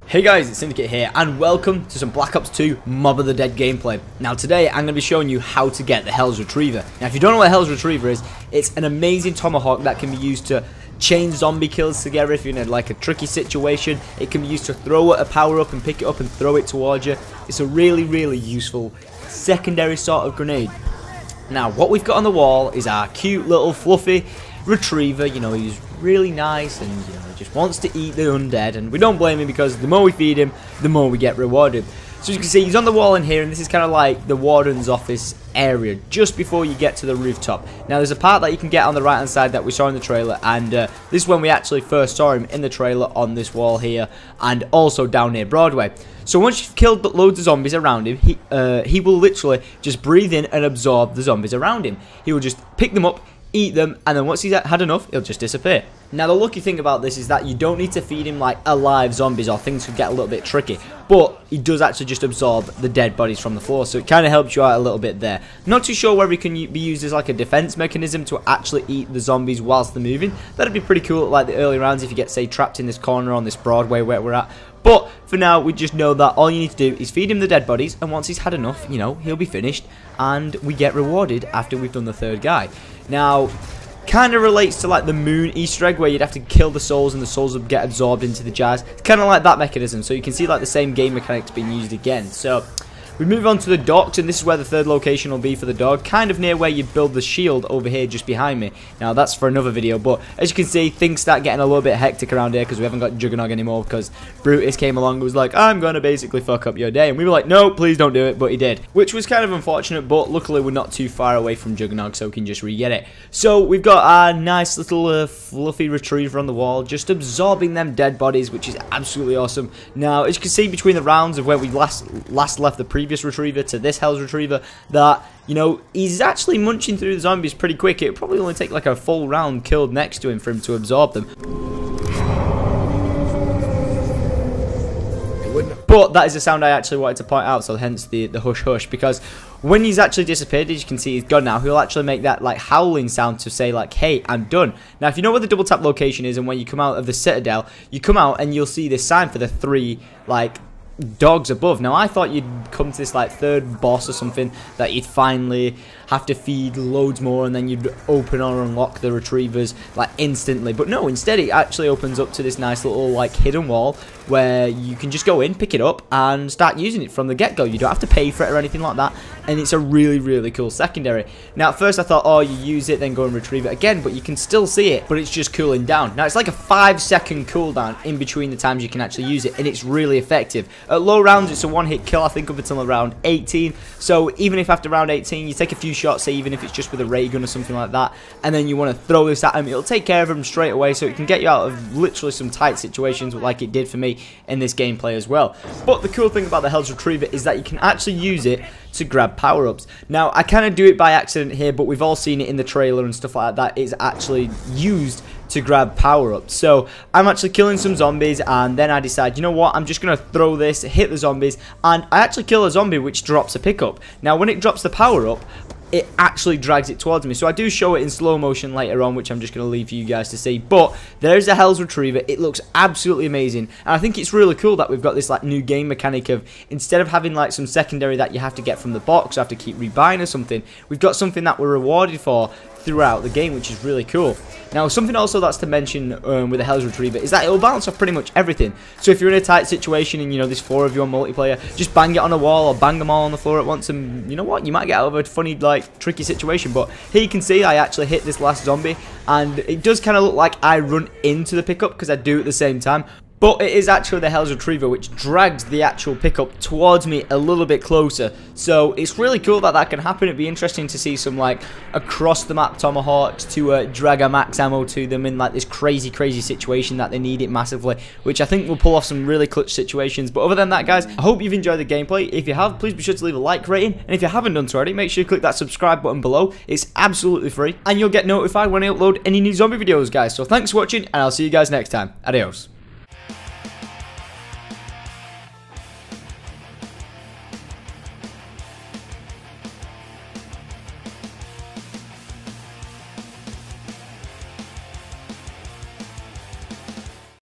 Hey guys, it's Syndicate here, and welcome to some Black Ops 2 Mob of the Dead gameplay. Now today, I'm going to be showing you how to get the Hell's Retriever. Now if you don't know what a Hell's Retriever is, it's an amazing Tomahawk that can be used to chain zombie kills together if you're in like a tricky situation. It can be used to throw a power up and pick it up and throw it towards you. It's a really useful secondary sort of grenade. Now what we've got on the wall is our cute little fluffy retriever. You know, he's really nice and he just wants to eat the undead, and we don't blame him because the more we feed him, the more we get rewarded. So as you can see, he's on the wall in here, and this is kind of like the warden's office area just before you get to the rooftop. Now there's a part that you can get on the right hand side that we saw in the trailer, and this is when we actually first saw him in the trailer on this wall here, and also down near Broadway. So once you've killed loads of zombies around him, he will literally just breathe in and absorb the zombies around him. He will just pick them up, eat them, and then once he's had enough, he'll just disappear. Now the lucky thing about this is that you don't need to feed him like alive zombies, or things could get a little bit tricky, but he does actually just absorb the dead bodies from the floor, so it kind of helps you out a little bit there. Not too sure whether he can be used as like a defense mechanism to actually eat the zombies whilst they're moving. That'd be pretty cool at like the early rounds if you get, say, trapped in this corner on this Broadway where we're at. But for now, we just know that all you need to do is feed him the dead bodies, and once he's had enough, you know, he'll be finished, and we get rewarded after we've done the third guy. Now, kind of relates to like the moon Easter egg where you'd have to kill the souls and the souls would get absorbed into the jars. It's kind of like that mechanism, so you can see like the same game mechanics being used again. So we move on to the docks, and this is where the third location will be for the dog, kind of near where you build the shield over here just behind me. Now that's for another video, but as you can see, things start getting a little bit hectic around here because we haven't got Juggernog anymore, because Brutus came along and was like, I'm going to basically fuck up your day, and we were like, no, please don't do it, but he did, which was kind of unfortunate, but luckily we're not too far away from Juggernog, so we can just re-get it. So we've got our nice little fluffy retriever on the wall, just absorbing them dead bodies, which is absolutely awesome. Now, as you can see between the rounds of where we last left the previous retriever to this Hell's Retriever, that, you know, he's actually munching through the zombies pretty quick. It would probably only take like a full round killed next to him for him to absorb them. But that is the sound I actually wanted to point out, so hence the hush hush, because when he's actually disappeared, as you can see he's gone now, he'll actually make that like howling sound to say like, hey, I'm done. Now if you know where the double tap location is, and when you come out of the Citadel, you come out and you'll see this sign for the 3 like dogs above. Now I thought you'd come to this like third boss or something that you'd finally have to feed loads more, and then you'd open or unlock the retrievers like instantly, but no, instead it actually opens up to this nice little like hidden wall where you can just go in, pick it up, and start using it from the get-go. You don't have to pay for it or anything like that, and it's a really cool secondary. Now at first I thought, oh, you use it then go and retrieve it again, but you can still see it, but it's just cooling down. Now it's like a 5-second cooldown in between the times you can actually use it, and it's really effective. At low rounds it's a one-hit kill, I think, up until around 18, so even if after round 18 you take a few shots, say even if it's just with a ray gun or something like that, and then you want to throw this at him, it'll take care of him straight away, so it can get you out of literally some tight situations like it did for me in this gameplay as well. But the cool thing about the Hell's Retriever is that you can actually use it to grab power-ups. Now I kind of do it by accident here, but we've all seen it in the trailer and stuff like that. It's actually used to grab power-ups. So I'm actually killing some zombies, and then I decide, you know what, I'm just going to throw this, hit the zombies, and I actually kill a zombie which drops a pickup. Now when it drops the power-up, it actually drags it towards me. So I do show it in slow motion later on, which I'm just going to leave for you guys to see. But there's a Hell's Retriever. It looks absolutely amazing, and I think it's really cool that we've got this like new game mechanic of, instead of having like some secondary that you have to get from the box or have to keep rebuying or something, we've got something that we're rewarded for throughout the game, which is really cool. Now something also that's to mention with the Hell's Retriever is that it'll bounce off pretty much everything. So if you're in a tight situation and you know there's 4 of you on multiplayer, just bang it on a wall or bang them all on the floor at once, and you know what, you might get out of a funny like tricky situation. But here you can see I actually hit this last zombie, and it does kind of look like I run into the pickup because I do at the same time. But it is actually the Hell's Retriever which drags the actual pickup towards me a little bit closer. So it's really cool that that can happen. It'd be interesting to see some like across the map Tomahawks to drag a max ammo to them in like this crazy situation that they need it massively, which I think will pull off some really clutch situations. But other than that, guys, I hope you've enjoyed the gameplay. If you have, please be sure to leave a like rating, and if you haven't done so already, make sure you click that subscribe button below. It's absolutely free, and you'll get notified when I upload any new zombie videos, guys. So thanks for watching, and I'll see you guys next time. Adios.